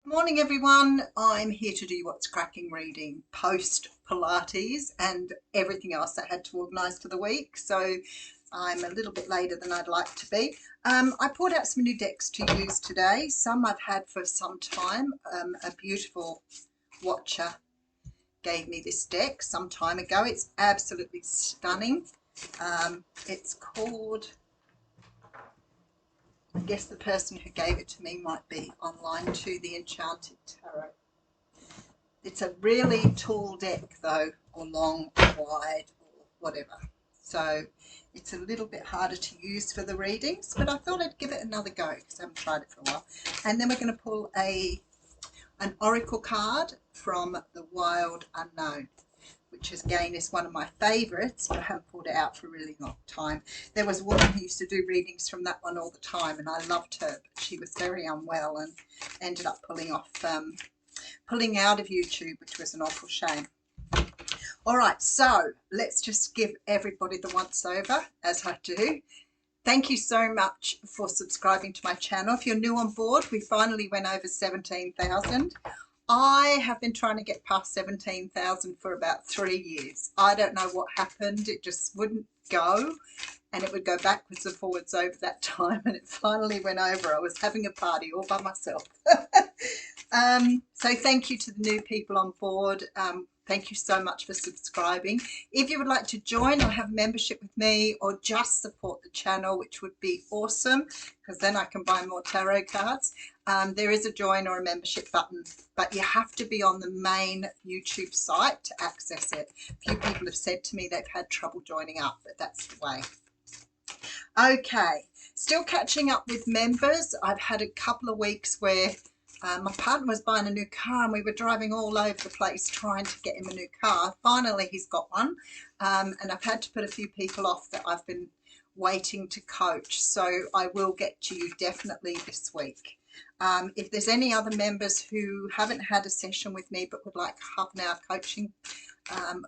Morning everyone, I'm here to do what's cracking reading post Pilates and everything else I had to organise for the week, so I'm a little bit later than I'd like to be. I poured out some new decks to use today, some I've had for some time. A beautiful watcher gave me this deck some time ago. It's absolutely stunning. It's called, I guess the person who gave it to me might be online too, the Enchanted Tarot. It's a really tall deck though, or long or wide or whatever. So it's a little bit harder to use for the readings, but I thought I'd give it another go because I haven't tried it for a while. And then we're going to pull an oracle card from the Wild Unknown, which again is one of my favourites, but I haven't pulled it out for a really long time. There was a woman who used to do readings from that one all the time, and I loved her, but she was very unwell and ended up pulling out of YouTube, which was an awful shame. All right, so let's just give everybody the once over, as I do. Thank you so much for subscribing to my channel. If you're new on board, we finally went over 17,000. I have been trying to get past 17,000 for about 3 years. I don't know what happened. It just wouldn't go, and it would go backwards and forwards over that time, and it finally went over. I was having a party all by myself. So thank you to the new people on board. Thank you so much for subscribing. If you would like to join or have membership with me or just support the channel, which would be awesome because then I can buy more tarot cards, there is a join or a membership button, but you have to be on the main YouTube site to access it. A few people have said to me they've had trouble joining up, but that's the way. Okay, still catching up with members. I've had a couple of weeks where my partner was buying a new car and we were driving all over the place trying to get him a new car. Finally, he's got one, and I've had to put a few people off that I've been waiting to coach. So I will get to you definitely this week. If there's any other members who haven't had a session with me but would like half an hour coaching,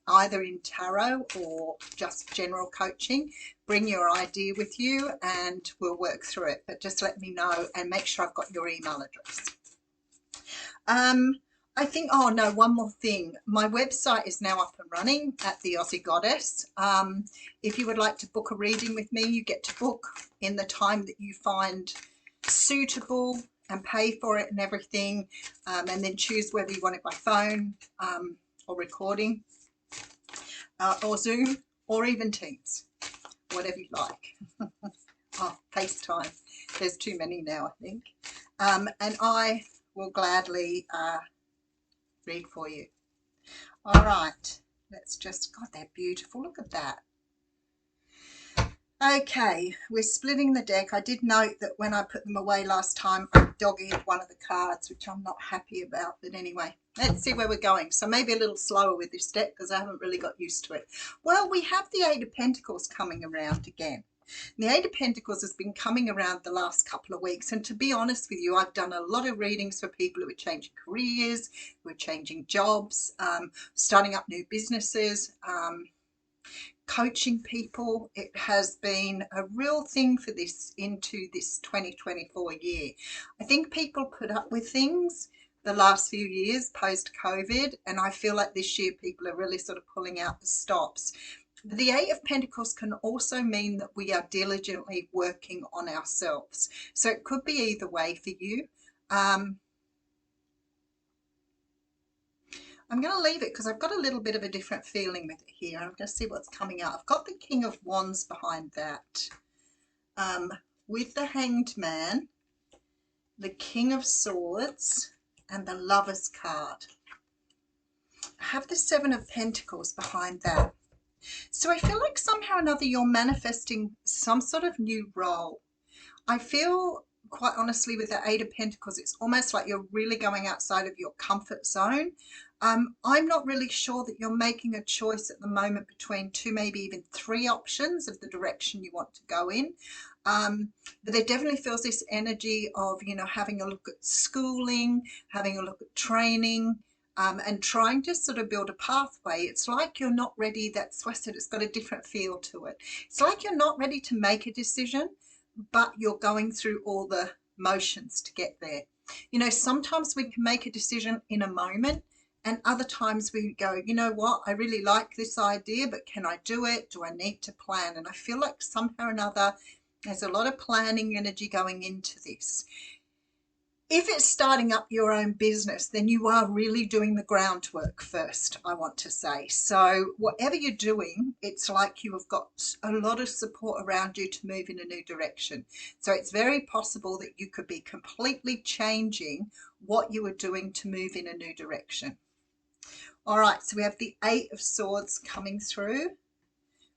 either in tarot or just general coaching, bring your idea with you and we'll work through it. But just let me know and make sure I've got your email address. I think, oh no, one more thing. My website is now up and running at the Aussie Goddess. If you would like to book a reading with me, you get to book in the time that you find suitable and pay for it and everything, and then choose whether you want it by phone or recording or Zoom or even Teams, whatever you like. Oh, FaceTime. There's too many now, I think. And I will gladly read for you. All right, let's just, God, they're beautiful. Look at that. Okay, we're splitting the deck. I did note that when I put them away last time, I dog-eared one of the cards, which I'm not happy about. But anyway, let's see where we're going. So maybe a little slower with this deck because I haven't really got used to it. Well, we have the Eight of Pentacles coming around again. The Eight of Pentacles has been coming around the last couple of weeks, and to be honest with you, I've done a lot of readings for people who are changing careers, who are changing jobs, starting up new businesses, coaching people. It has been a real thing for this into this 2024 year. I think people put up with things the last few years post-COVID, and I feel like this year people are really sort of pulling out the stops. The Eight of Pentacles can also mean that we are diligently working on ourselves. So it could be either way for you. I'm going to leave it because I've got a little bit of a different feeling with it here. I'm going to see what's coming out. I've got the King of Wands behind that. With the Hanged Man, the King of Swords, and the Lover's card. I have the Seven of Pentacles behind that. So I feel like somehow or another you're manifesting some sort of new role. I feel, quite honestly, with the Eight of Pentacles, it's almost like you're really going outside of your comfort zone. I'm not really sure that you're making a choice at the moment between two, maybe even three options of the direction you want to go in. But there definitely feels this energy of, you know, having a look at schooling, having a look at training, and trying to sort of build a pathway. It's like you're not ready. That's why I said it's got a different feel to it. It's like you're not ready to make a decision, but you're going through all the motions to get there. You know, sometimes we can make a decision in a moment, and other times we go, you know what, I really like this idea, but can I do it? Do I need to plan? And I feel like somehow or another, there's a lot of planning energy going into this. If it's starting up your own business, then you are really doing the groundwork first, I want to say. So whatever you're doing, it's like you have got a lot of support around you to move in a new direction. So it's very possible that you could be completely changing what you are doing to move in a new direction. All right, so we have the Eight of Swords coming through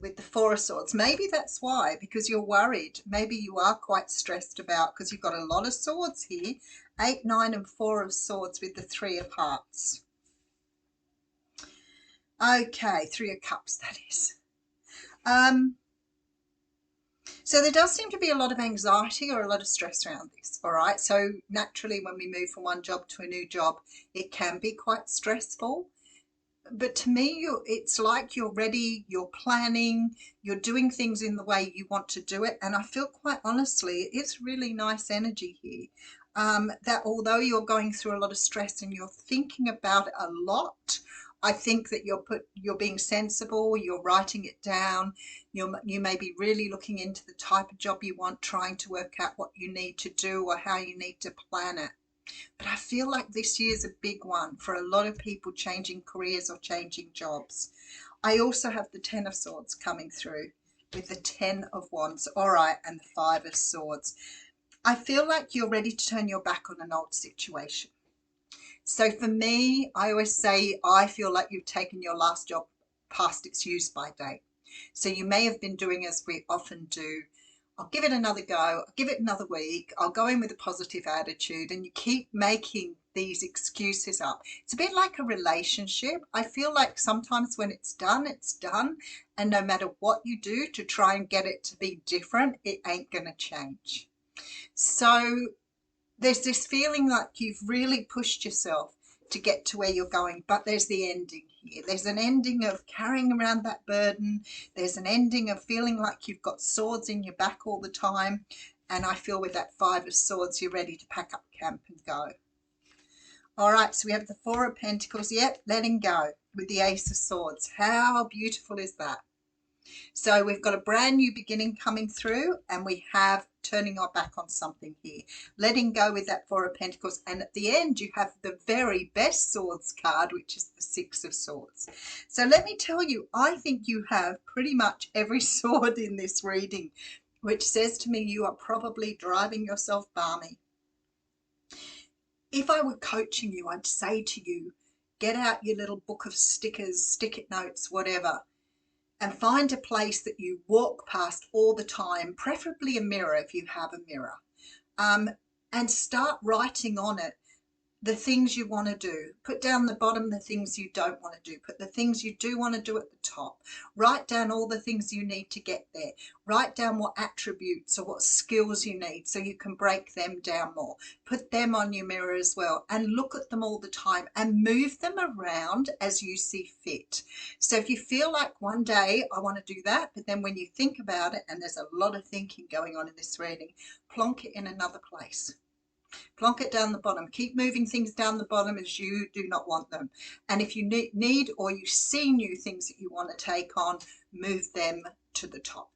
with the Four of Swords. Maybe that's why, because you're worried. Maybe you are quite stressed about, because you've got a lot of swords here. 8, 9 and 4 of Swords with the Three of Hearts. Okay, Three of Cups, that is. So there does seem to be a lot of anxiety or a lot of stress around this, all right? So naturally, when we move from one job to a new job, it can be quite stressful. But to me, it's like you're ready, you're planning, you're doing things in the way you want to do it. And I feel quite honestly, it's really nice energy here. That although you're going through a lot of stress and you're thinking about it a lot, I think that you're being sensible, you're writing it down, you may be really looking into the type of job you want, trying to work out what you need to do or how you need to plan it. But I feel like this year's a big one for a lot of people changing careers or changing jobs. I also have the Ten of Swords coming through with the Ten of Wands, all right, and the Five of Swords. I feel like you're ready to turn your back on an old situation. So for me, I always say I feel like you've taken your last job past its use by date. So you may have been doing as we often do. I'll give it another go. I'll give it another week. I'll go in with a positive attitude, and you keep making these excuses up. It's a bit like a relationship. I feel like sometimes when it's done, it's done. And no matter what you do to try and get it to be different, it ain't going to change. So there's this feeling like you've really pushed yourself to get to where you're going, but there's the ending here. There's an ending of carrying around that burden. There's an ending of feeling like you've got swords in your back all the time. And I feel with that Five of Swords, you're ready to pack up camp and go. All right, so we have the Four of Pentacles. Yep, letting go with the Ace of Swords. How beautiful is that? So we've got a brand new beginning coming through, and we have turning our back on something here, letting go with that Four of Pentacles. And at the end, you have the very best swords card, which is the Six of Swords. So let me tell you, I think you have pretty much every sword in this reading, which says to me you are probably driving yourself balmy. If I were coaching you, I'd say to you, get out your little book of stickers, stick-it notes, whatever, and find a place that you walk past all the time, preferably a mirror if you have a mirror, and start writing on it the things you want to do. Put down the bottom the things you don't want to do. Put the things you do want to do at the top. Write down all the things you need to get there. Write down what attributes or what skills you need so you can break them down more. Put them on your mirror as well, and look at them all the time and move them around as you see fit. So if you feel like one day I want to do that, but then when you think about it, and there's a lot of thinking going on in this reading, plonk it in another place. Plonk it down the bottom. Keep moving things down the bottom as you do not want them. And if you need or you see new things that you want to take on, move them to the top.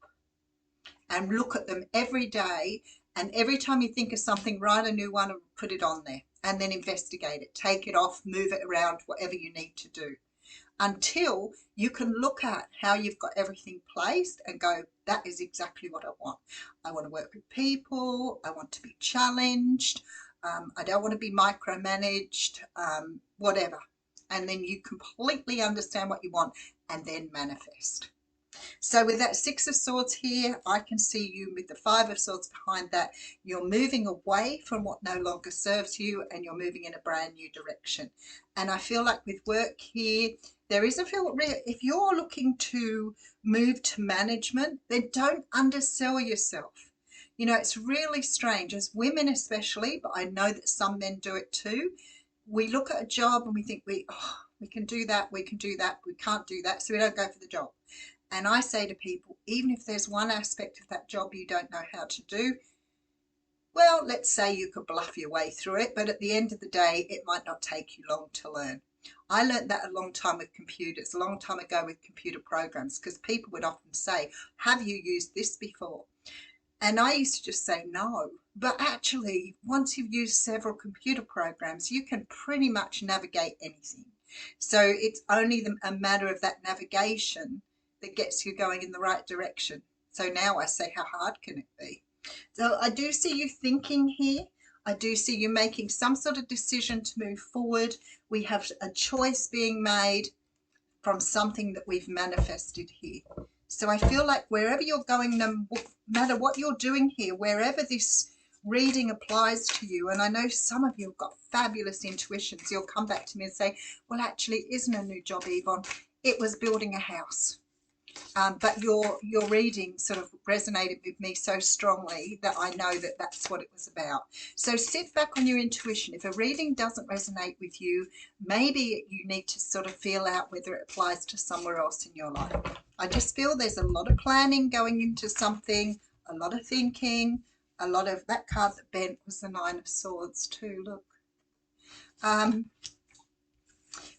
And look at them every day. And every time you think of something, write a new one and put it on there. And then investigate it. Take it off, move it around, whatever you need to do, until you can look at how you've got everything placed and go, that is exactly what I want. I want to work with people. I want to be challenged. I don't want to be micromanaged, whatever. And then you completely understand what you want and then manifest. So with that Six of Swords here, I can see you with the Five of Swords behind that. You're moving away from what no longer serves you, and you're moving in a brand new direction. And I feel like with work here, there is a feel, if you're looking to move to management, then don't undersell yourself. You know, it's really strange, as women especially, but I know that some men do it too. We look at a job and we think we can do that, we can do that, we can't do that, so we don't go for the job. And I say to people, even if there's one aspect of that job you don't know how to do, Well, let's say you could bluff your way through it, but at the end of the day, it might not take you long to learn. I learned that a long time with computers, a long time ago with computer programs, because people would often say, have you used this before? And I used to just say no. But actually, once you've used several computer programs, you can pretty much navigate anything. So it's only a matter of that navigation that gets you going in the right direction. So now I say, how hard can it be? So I do see you thinking here. I do see you making some sort of decision to move forward. We have a choice being made from something that we've manifested here. So I feel like wherever you're going, no matter what you're doing here, wherever this reading applies to you, and I know some of you have got fabulous intuitions, you'll come back to me and say, well, actually, it isn't a new job, Yvonne. It was building a house. But your reading sort of resonated with me so strongly that I know that that's what it was about. So sit back on your intuition. If a reading doesn't resonate with you, maybe you need to sort of feel out whether it applies to somewhere else in your life. I just feel there's a lot of planning going into something, a lot of thinking, a lot of that card that bent was the Nine of Swords too. Look.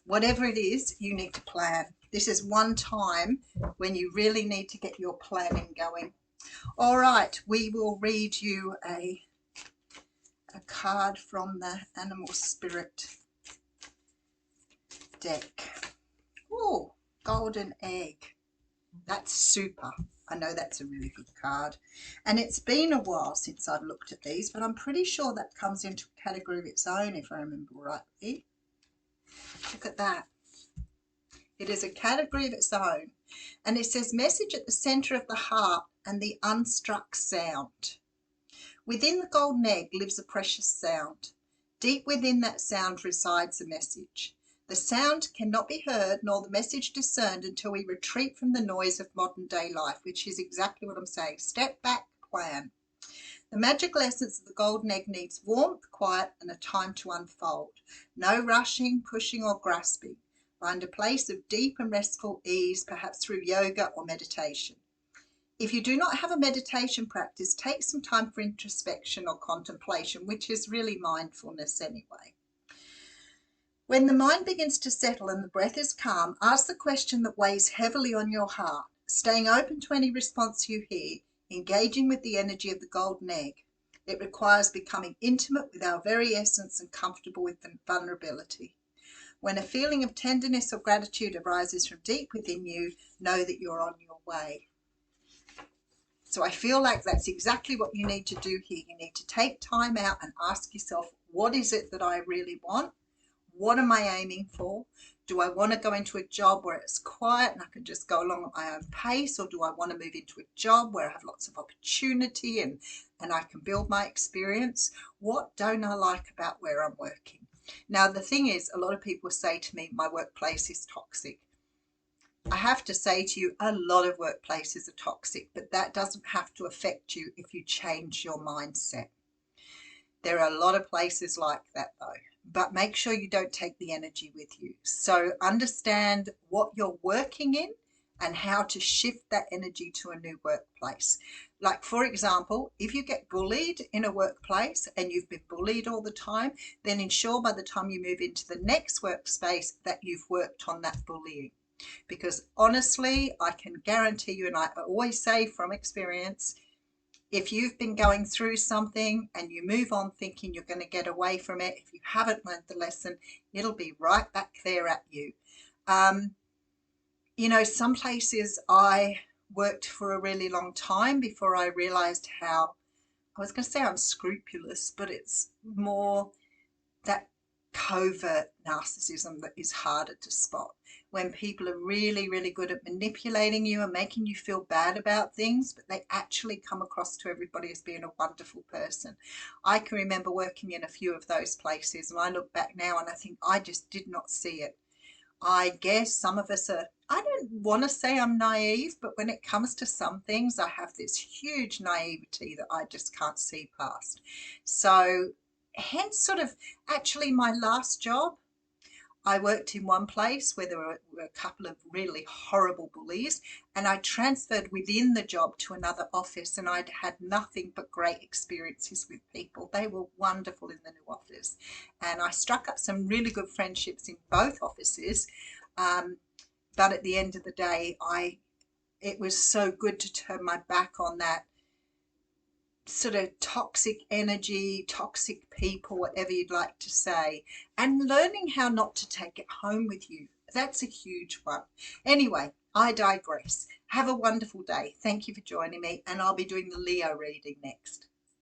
Whatever it is, you need to plan. This is one time when you really need to get your planning going. All right, we will read you a card from the Animal Spirit deck. Oh, Golden Egg. That's super. I know that's a really good card. And it's been a while since I've looked at these, but I'm pretty sure that comes into a category of its own, if I remember rightly. Look at that. It is a category of its own. And it says, message at the center of the heart and the unstruck sound. Within the golden egg lives a precious sound. Deep within that sound resides a message. The sound cannot be heard nor the message discerned until we retreat from the noise of modern day life, which is exactly what I'm saying. Step back, plan. The magical essence of the golden egg needs warmth, quiet, and a time to unfold. No rushing, pushing, or grasping. Find a place of deep and restful ease, perhaps through yoga or meditation. If you do not have a meditation practice, take some time for introspection or contemplation, which is really mindfulness anyway. When the mind begins to settle and the breath is calm, ask the question that weighs heavily on your heart, staying open to any response you hear, engaging with the energy of the golden egg. It requires becoming intimate with our very essence and comfortable with the vulnerability. When a feeling of tenderness or gratitude arises from deep within you, know that you're on your way. So I feel like that's exactly what you need to do here. You need to take time out and ask yourself, what is it that I really want? What am I aiming for? Do I want to go into a job where it's quiet and I can just go along at my own pace? Or do I want to move into a job where I have lots of opportunity and I can build my experience? What don't I like about where I'm working? Now, the thing is, a lot of people say to me, my workplace is toxic. I have to say to you, a lot of workplaces are toxic, but that doesn't have to affect you if you change your mindset. There are a lot of places like that though, but make sure you don't take the energy with you. So understand what you're working in and how to shift that energy to a new workplace. Like, for example, if you get bullied in a workplace and you've been bullied all the time, then ensure by the time you move into the next workspace that you've worked on that bullying. Because honestly, I can guarantee you, and I always say from experience, if you've been going through something and you move on thinking you're going to get away from it, if you haven't learned the lesson, it'll be right back there at you. You know, some places I worked for a really long time before I realized how, I was going to say unscrupulous, but it's more that covert narcissism that is harder to spot. When people are really, really good at manipulating you and making you feel bad about things, but they actually come across to everybody as being a wonderful person. I can remember working in a few of those places, and I look back now and I think I just did not see it. I guess some of us are, I don't want to say I'm naive, but when it comes to some things, I have this huge naivety that I just can't see past. So hence sort of actually my last job, I worked in one place where there were a couple of really horrible bullies, and I transferred within the job to another office, and I'd had nothing but great experiences with people. They were wonderful in the new office, and I struck up some really good friendships in both offices. But at the end of the day, it was so good to turn my back on that sort of toxic energy, toxic people, whatever you'd like to say, and learning how not to take it home with you. That's a huge one. Anyway, I digress. Have a wonderful day. Thank you for joining me, and I'll be doing the Leo reading next.